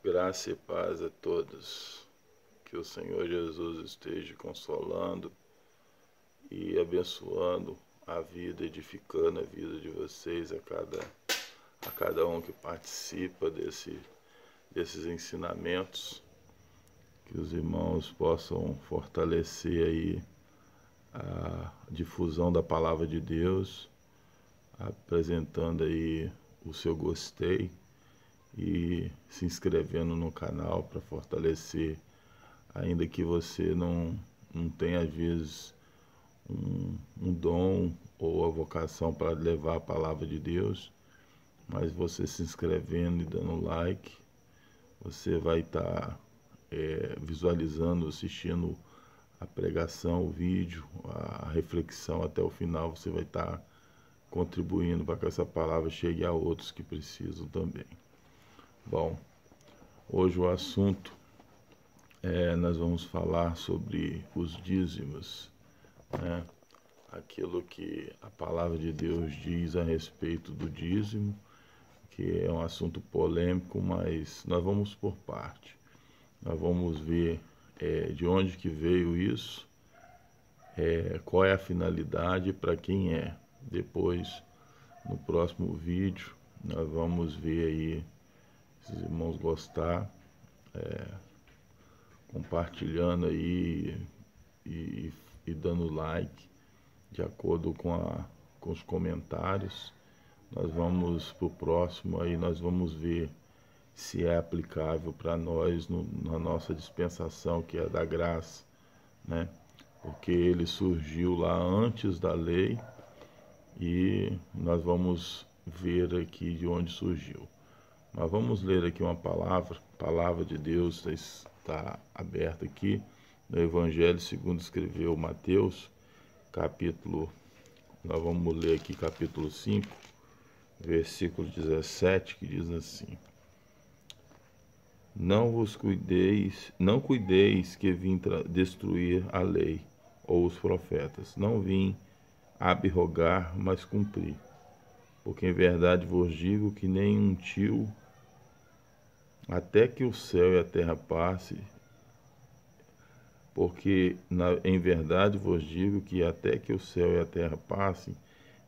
Graça e paz a todos. Que o Senhor Jesus esteja consolando e abençoando a vida, edificando a vida de vocês, a cada um que participa desses ensinamentos. Que os irmãos possam fortalecer aí a difusão da palavra de Deus, apresentando aí o seu gostei e se inscrevendo no canal para fortalecer, ainda que você não tenha às vezes um dom ou a vocação para levar a palavra de Deus, mas você se inscrevendo e dando like, você vai estar visualizando, assistindo a pregação, o vídeo, a reflexão até o final. Você vai estar contribuindo para que essa palavra chegue a outros que precisam também. Bom, hoje o assunto nós vamos falar sobre os dízimos, né? Aquilo que a palavra de Deus diz a respeito do dízimo, que é um assunto polêmico, mas nós vamos por parte. Nós vamos ver de onde que veio isso, qual é a finalidade e para quem é. Depois, no próximo vídeo, nós vamos ver aí, se os irmãos gostar, compartilhando aí e dando like, de acordo com os comentários. Nós vamos para o próximo aí, nós vamos ver se é aplicável para nós na nossa dispensação, que é da graça, né? Porque ele surgiu lá antes da lei e nós vamos ver aqui de onde surgiu. Mas vamos ler aqui uma palavra de Deus, está aberta aqui no Evangelho segundo escreveu Mateus, nós vamos ler aqui capítulo 5, versículo 17, que diz assim: Não cuideis que vim destruir a lei ou os profetas. Não vim abrogar, mas cumprir. Porque em verdade vos digo que nem um tio, até que o céu e a terra passe, em verdade vos digo que até que o céu e a terra passem,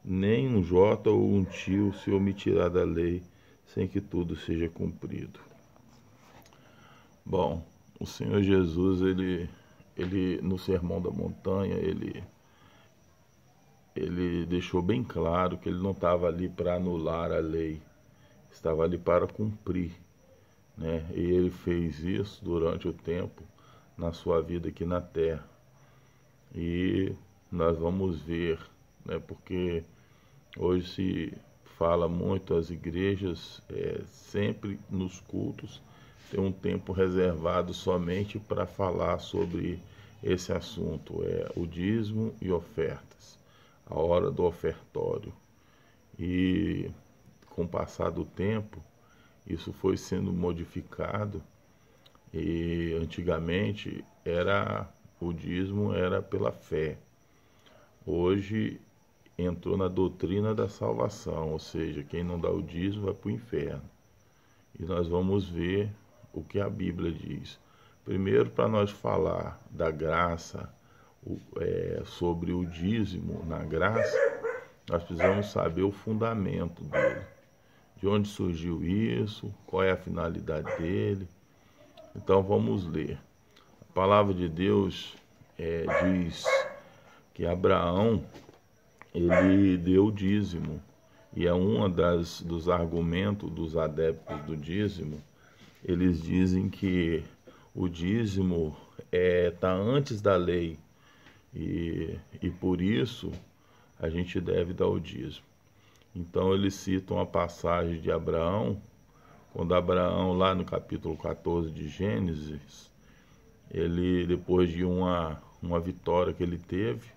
nem um jota ou um tio se omitirá da lei, sem que tudo seja cumprido. Bom, o Senhor Jesus, ele no Sermão da Montanha, ele deixou bem claro que ele não estava ali para anular a lei, estava ali para cumprir, né? E ele fez isso durante o tempo na sua vida aqui na terra. E nós vamos ver, né? Porque hoje se fala muito, as igrejas sempre nos cultos tem um tempo reservado somente para falar sobre esse assunto, o dízimo e ofertas, a hora do ofertório. E com o passar do tempo, isso foi sendo modificado, e antigamente o dízimo era pela fé. Hoje entrou na doutrina da salvação, ou seja, quem não dá o dízimo vai para o inferno. E nós vamos ver o que a Bíblia diz. Primeiro, para nós falar da graça, sobre o dízimo na graça, nós precisamos saber o fundamento dele. De onde surgiu isso, qual é a finalidade dele. Então vamos ler. A palavra de Deus diz que Abraão, ele deu o dízimo. E é dos argumentos dos adeptos do dízimo. Eles dizem que o dízimo está antes da lei e por isso a gente deve dar o dízimo. Então eles citam a passagem de Abraão, quando Abraão, lá no capítulo 14 de Gênesis, ele, depois de uma vitória que ele teve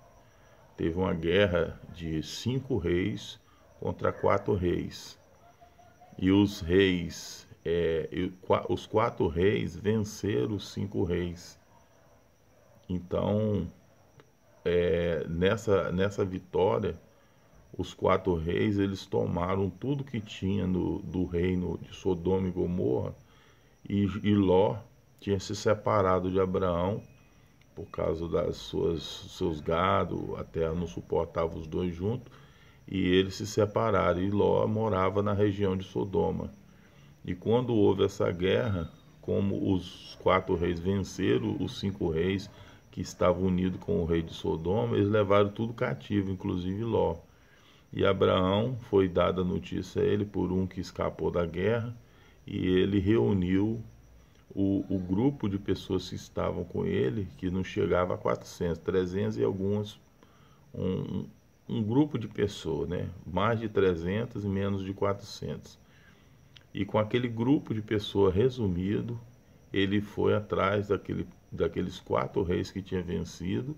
uma guerra de 5 reis contra 4 reis. E os reis, os 4 reis venceram os 5 reis. Então, nessa vitória, os 4 reis, eles tomaram tudo que tinha do reino de Sodoma e Gomorra e Ló tinha se separado de Abraão por causa seus gado, a terra não suportava os dois juntos, e eles se separaram, e Ló morava na região de Sodoma. E quando houve essa guerra, como os 4 reis venceram os 5 reis que estavam unidos com o rei de Sodoma, eles levaram tudo cativo, inclusive Ló. E Abraão, foi dada a notícia a ele por um que escapou da guerra, e ele reuniu o grupo de pessoas que estavam com ele, que não chegava a 400, 300 e algumas, um grupo de pessoas, né? Mais de 300 e menos de 400. E com aquele grupo de pessoas resumido, ele foi atrás daqueles 4 reis que tinha vencido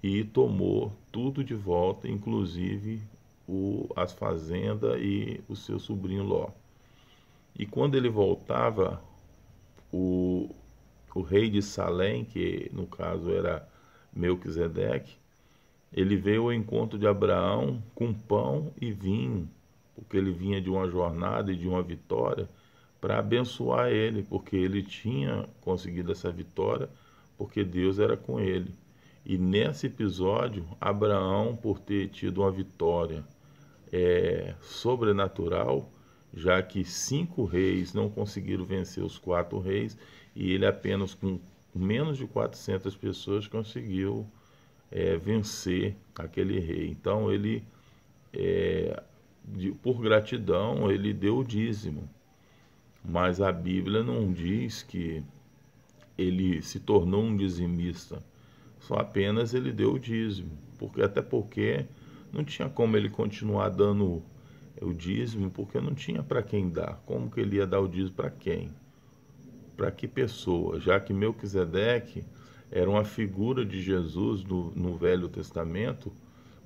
e tomou tudo de volta, inclusive as fazendas e o seu sobrinho Ló. E quando ele voltava, o rei de Salém, que no caso era Melquisedeque, ele veio ao encontro de Abraão com pão e vinho, porque ele vinha de uma jornada e de uma vitória, para abençoar ele, porque ele tinha conseguido essa vitória, porque Deus era com ele. E nesse episódio, Abraão, por ter tido uma vitória sobrenatural, já que 5 reis não conseguiram vencer os 4 reis, e ele apenas com menos de 400 pessoas conseguiu vencer aquele rei. Então ele, por gratidão, ele deu o dízimo, mas a Bíblia não diz que ele se tornou um dizimista, só apenas ele deu o dízimo, até porque não tinha como ele continuar dando o dízimo, porque não tinha para quem dar. Como que ele ia dar o dízimo para quem? Para que pessoa? Já que Melquisedeque era uma figura de Jesus no Velho Testamento,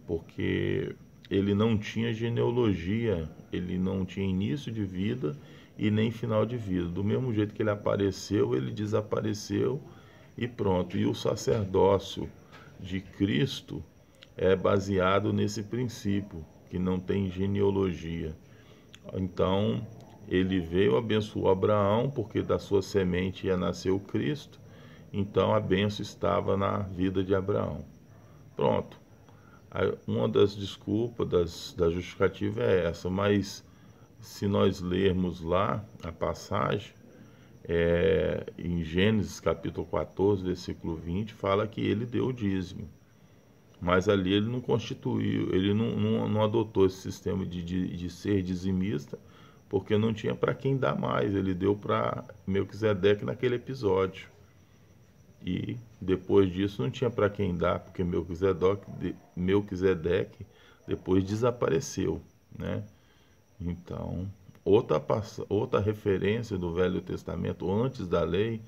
porque ele não tinha genealogia, ele não tinha início de vida e nem final de vida. Do mesmo jeito que ele apareceu, ele desapareceu e pronto. E o sacerdócio de Cristo é baseado nesse princípio, que não tem genealogia. Então, ele veio, abençoou Abraão, porque da sua semente ia nascer o Cristo, então a bênção estava na vida de Abraão. Pronto. Uma das desculpas, da justificativa é essa, mas se nós lermos lá a passagem, em Gênesis capítulo 14, versículo 20, fala que ele deu o dízimo. Mas ali ele não constituiu, ele não adotou esse sistema de ser dizimista, porque não tinha para quem dar mais. Ele deu para Melquisedeque naquele episódio. E depois disso não tinha para quem dar, porque Melquisedeque depois desapareceu, né? Então, outra referência do Velho Testamento antes da lei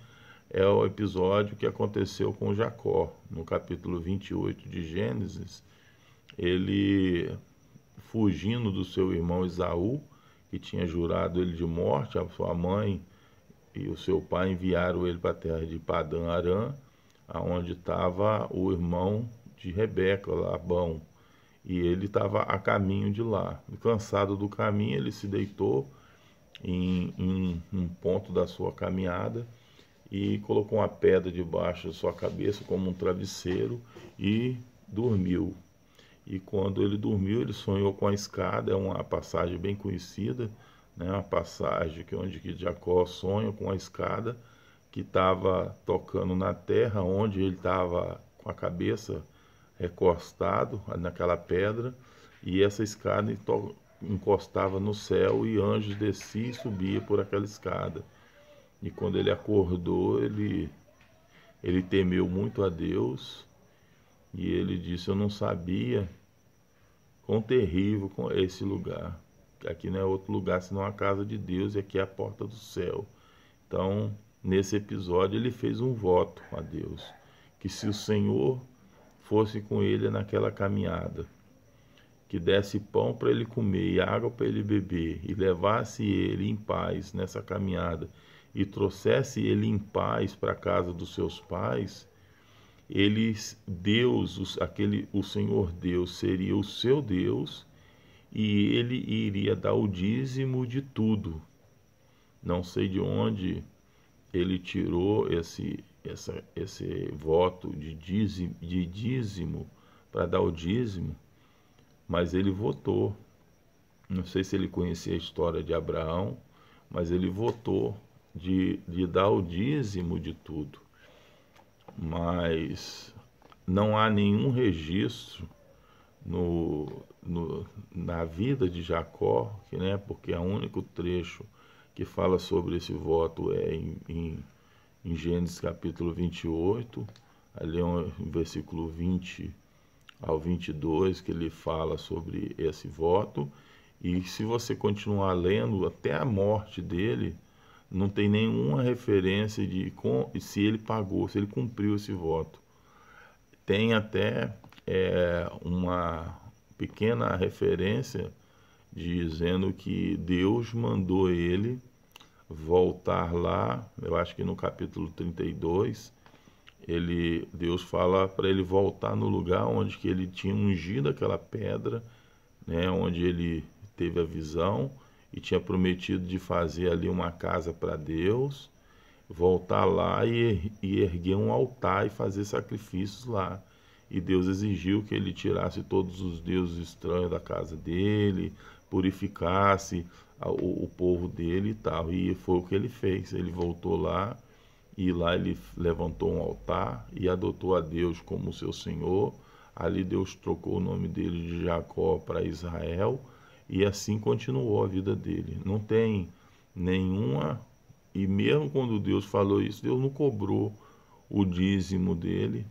é o episódio que aconteceu com Jacó, no capítulo 28 de Gênesis. Ele, fugindo do seu irmão Esaú, que tinha jurado ele de morte, a sua mãe e o seu pai enviaram ele para a terra de Padã Arã, onde estava o irmão de Rebeca, Labão, e ele estava a caminho de lá. Cansado do caminho, ele se deitou em um ponto da sua caminhada e colocou uma pedra debaixo da sua cabeça como um travesseiro e dormiu. E quando ele dormiu, ele sonhou com a escada. É uma passagem bem conhecida, né? Uma passagem onde Jacó sonha com a escada que estava tocando na terra, onde ele estava com a cabeça recostado naquela pedra, e essa escada encostava no céu e anjos desciam e subiam por aquela escada. E quando ele acordou, ele temeu muito a Deus, e ele disse: eu não sabia quão terrível é esse lugar. Aqui não é outro lugar senão a casa de Deus, e aqui é a porta do céu. Então, nesse episódio, ele fez um voto a Deus, que se o Senhor fosse com ele naquela caminhada, que desse pão para ele comer e água para ele beber, e levasse ele em paz nessa caminhada, e trouxesse ele em paz para a casa dos seus pais, o Senhor Deus seria o seu Deus, e ele iria dar o dízimo de tudo. Não sei de onde ele tirou esse voto de dízimo para dar o dízimo, mas ele votou. Não sei se ele conhecia a história de Abraão, mas ele votou de dar o dízimo de tudo. Mas não há nenhum registro na vida de Jacó, né, porque o único trecho que fala sobre esse voto é em Gênesis capítulo 28, ali é um versículo 20 ao 22, que ele fala sobre esse voto. E se você continuar lendo, até a morte dele, não tem nenhuma referência de se ele pagou, se ele cumpriu esse voto. Tem até uma pequena referência dizendo que Deus mandou ele voltar lá. Eu acho que no capítulo 32, Deus fala para ele voltar no lugar onde que ele tinha ungido aquela pedra, né, onde ele teve a visão e tinha prometido de fazer ali uma casa para Deus, voltar lá e erguer um altar e fazer sacrifícios lá. E Deus exigiu que ele tirasse todos os deuses estranhos da casa dele, purificasse o povo dele e tal. E foi o que ele fez. Ele voltou lá, e lá ele levantou um altar e adotou a Deus como seu Senhor. Ali Deus trocou o nome dele de Jacó para Israel, e assim continuou a vida dele. Não tem nenhuma... E mesmo quando Deus falou isso, Deus não cobrou o dízimo dele,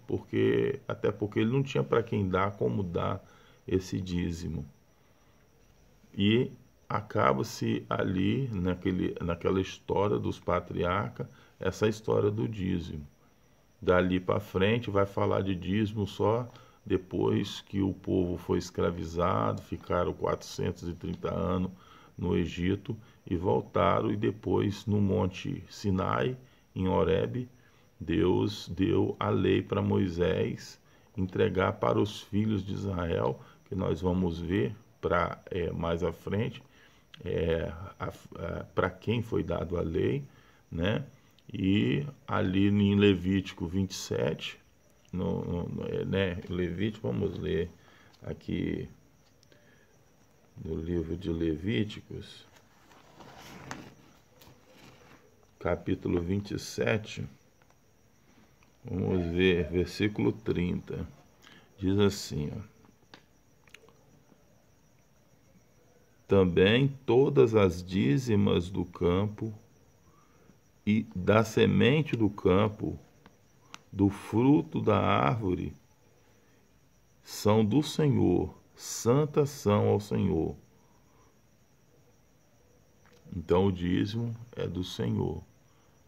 até porque ele não tinha para quem dar, como dar esse dízimo. E acaba-se ali, naquela história dos patriarcas, essa história do dízimo. Dali para frente vai falar de dízimo só depois que o povo foi escravizado, ficaram 430 anos no Egito e voltaram, e depois no Monte Sinai, em Horebe, Deus deu a lei para Moisés entregar para os filhos de Israel, que nós vamos ver mais à frente, para quem foi dado a lei, né? E ali em Levítico 27, Levítico, vamos ler aqui no livro de Levíticos, capítulo 27, vamos ver, versículo 30, diz assim, ó: também todas as dízimas do campo e da semente do campo, do fruto da árvore, são do Senhor, santas são ao Senhor. Então o dízimo é do Senhor.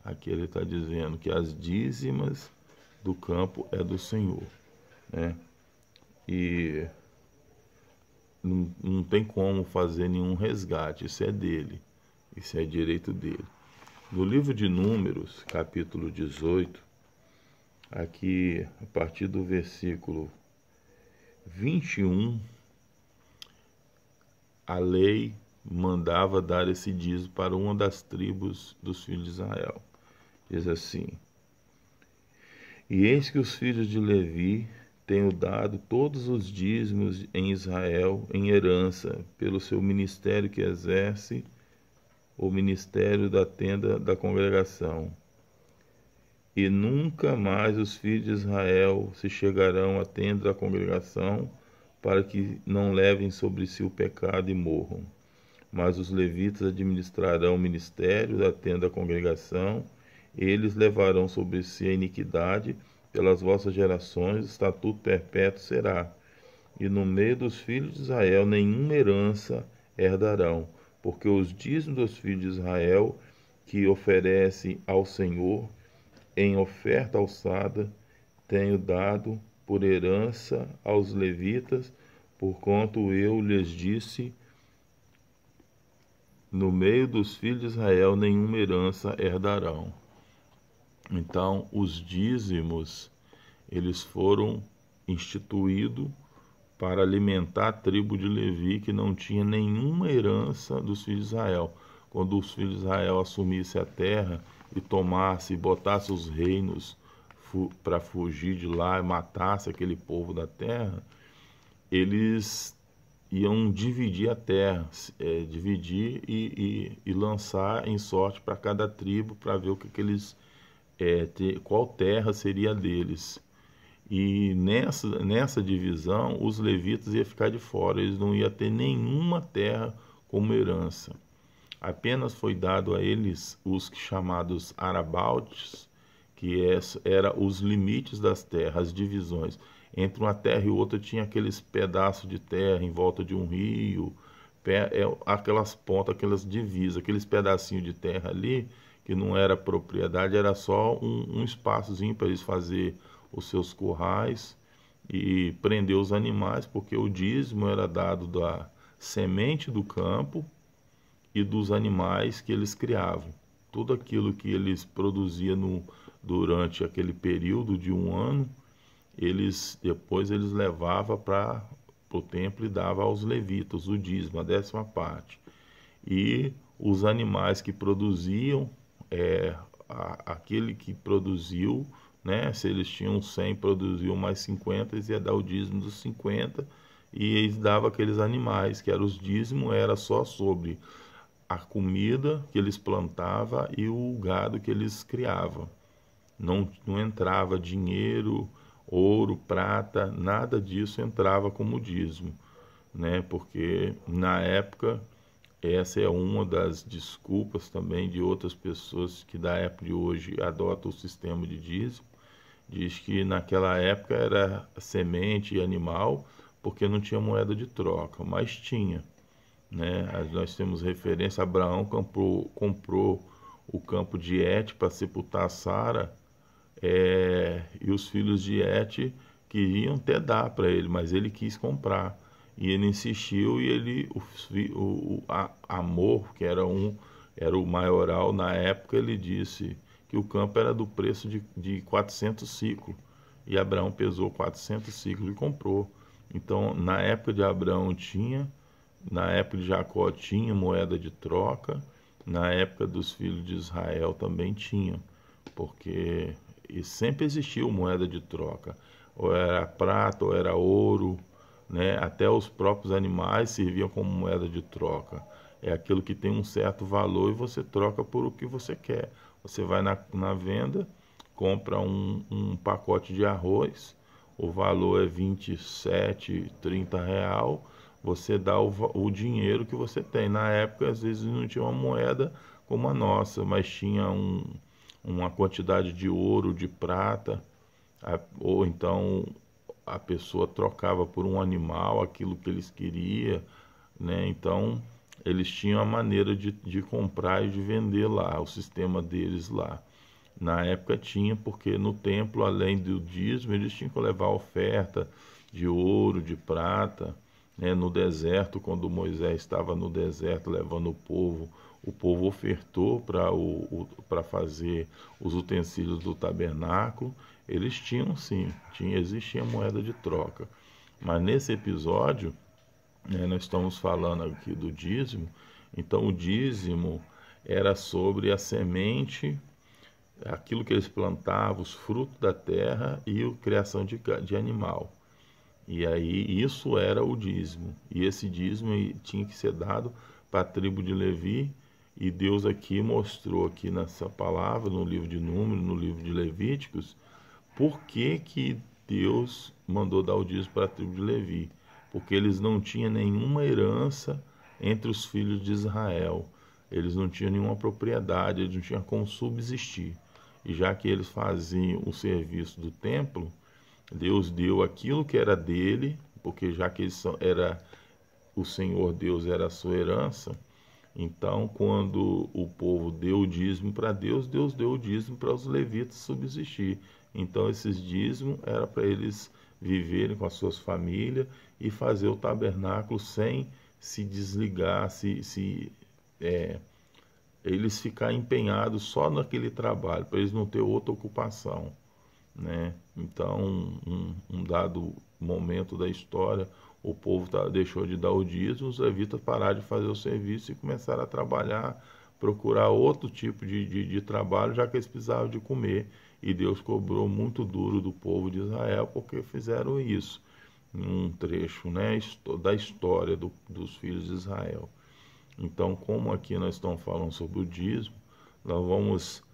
Aqui ele está dizendo que as dízimas do campo é do Senhor, né? E não tem como fazer nenhum resgate, isso é dele, isso é direito dele. No livro de Números, capítulo 18, aqui a partir do versículo 21, a lei mandava dar esse dízimo para uma das tribos dos filhos de Israel. Diz assim: e eis que os filhos de Levi tenho dado todos os dízimos em Israel em herança, pelo seu ministério que exerce, o ministério da tenda da congregação. E nunca mais os filhos de Israel se chegarão à tenda da congregação, para que não levem sobre si o pecado e morram. Mas os levitas administrarão o ministério da tenda da congregação, eles levarão sobre si a iniquidade pelas vossas gerações, estatuto perpétuo será. E no meio dos filhos de Israel nenhuma herança herdarão, porque os dízimos dos filhos de Israel que oferecem ao Senhor em oferta alçada tenho dado por herança aos levitas, porquanto eu lhes disse: no meio dos filhos de Israel nenhuma herança herdarão. Então, os dízimos, eles foram instituídos para alimentar a tribo de Levi, que não tinha nenhuma herança dos filhos de Israel. quando os filhos de Israel assumissem a terra e tomassem e botassem os reinos para fugir de lá e matasse aquele povo da terra, eles iam dividir a terra, dividir e lançar em sorte para cada tribo para ver o que eles, qual terra seria deles. E nessa divisão, os levitas iam ficar de fora, eles não iam ter nenhuma terra como herança. Apenas foi dado a eles os chamados arabaltes, que era os limites das terras, as divisões. Entre uma terra e outra tinha aqueles pedaços de terra em volta de um rio, aquelas pontas, aquelas divisas, aqueles pedacinhos de terra ali, que não era propriedade, era só um espaçozinho para eles fazer os seus currais e prender os animais, porque o dízimo era dado da semente do campo e dos animais que eles criavam. Tudo aquilo que eles produziam durante aquele período de um ano, depois eles levavam para o templo e davam aos levitas o dízimo, a 10ª parte. E os animais que produziam, aquele que produziu, né, se eles tinham 100, produziam mais 50, eles iam dar o dízimo dos 50, e eles davam aqueles animais, que era os dízimos, era só sobre a comida que eles plantavam e o gado que eles criavam. Não entrava dinheiro, ouro, prata, nada disso entrava como dízimo, né? Porque na época, essa é uma das desculpas também de outras pessoas que da época de hoje adotam o sistema de dízimo. Diz que naquela época era semente e animal, porque não tinha moeda de troca, mas tinha, né? Nós temos referência, Abraão comprou o campo de Et para sepultar Sara, e os filhos de Et queriam até dar para ele, mas ele quis comprar. E ele insistiu, e Amor, que era o maioral na época, ele disse que o campo era do preço de 400 ciclos. E Abraão pesou 400 ciclos e comprou. Então, na época de Abraão na época de Jacó tinha moeda de troca, na época dos filhos de Israel também tinha, porque sempre existiu moeda de troca, ou era prata, ou era ouro, né? Até os próprios animais serviam como moeda de troca. É aquilo que tem um certo valor e você troca por o que você quer. Você vai na venda, compra um pacote de arroz, o valor é 27, 30 real, você dá o dinheiro que você tem. Na época, às vezes, não tinha uma moeda como a nossa, mas tinha uma quantidade de ouro, de prata, ou então a pessoa trocava por um animal aquilo que eles queriam, né? Então, eles tinham a maneira de comprar e de vender lá, o sistema deles lá. Na época tinha, porque no templo, além do dízimo, eles tinham que levar oferta de ouro, de prata, né? No deserto, quando Moisés estava no deserto levando o povo ofertou para fazer os utensílios do tabernáculo. Eles tinham sim, existia moeda de troca. Mas nesse episódio, né, nós estamos falando aqui do dízimo. Então o dízimo era sobre a semente, aquilo que eles plantavam, os frutos da terra e a criação de animal. E aí isso era o dízimo. E esse dízimo tinha que ser dado para a tribo de Levi. E Deus aqui mostrou aqui nessa palavra, no livro de Números, no livro de Levíticos, por que Deus mandou dar o dízimo para a tribo de Levi. Porque eles não tinham nenhuma herança entre os filhos de Israel. Eles não tinham nenhuma propriedade, eles não tinham como subsistir. E já que eles faziam o serviço do templo, Deus deu aquilo que era dele, porque já que o Senhor Deus era a sua herança, então quando o povo deu o dízimo para Deus, Deus deu o dízimo para os levitas subsistir. Então esses dízimos era para eles viverem com as suas famílias e fazer o tabernáculo sem se desligar, eles ficar empenhados só naquele trabalho, para eles não ter outra ocupação, né? Então, um dado momento da história, o povo deixou de dar o dízimo, os levitas pararam de fazer o serviço e começaram a trabalhar procurar outro tipo de trabalho, já que eles precisavam de comer. E Deus cobrou muito duro do povo de Israel porque fizeram isso. Um trecho, né, da história dos filhos de Israel. Então, como aqui nós estamos falando sobre o dízimo, nós vamos,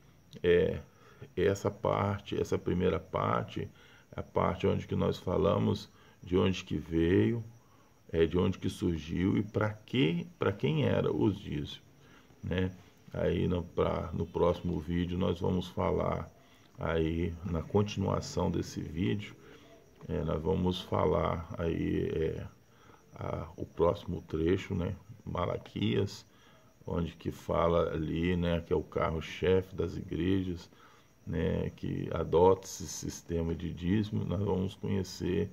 essa primeira parte, a parte onde que nós falamos de onde que veio, de onde que surgiu e para quem era os dízimos, né? Aí no próximo vídeo nós vamos falar, aí na continuação desse vídeo, nós vamos falar aí o próximo trecho, né? Malaquias, onde que fala ali, né, que é o carro-chefe das igrejas, né, que adota esse sistema de dízimo. Nós vamos conhecer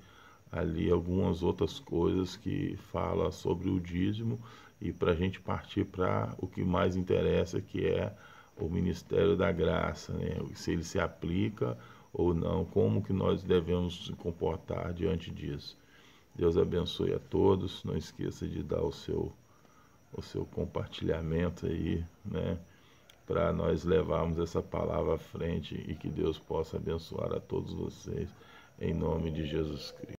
ali algumas outras coisas que fala sobre o dízimo e para a gente partir para o que mais interessa, que é o ministério da graça, né, se ele se aplica ou não, como que nós devemos se comportar diante disso. Deus abençoe a todos. Não esqueça de dar o seu compartilhamento aí, né, para nós levarmos essa palavra à frente e que Deus possa abençoar a todos vocês, em nome de Jesus Cristo.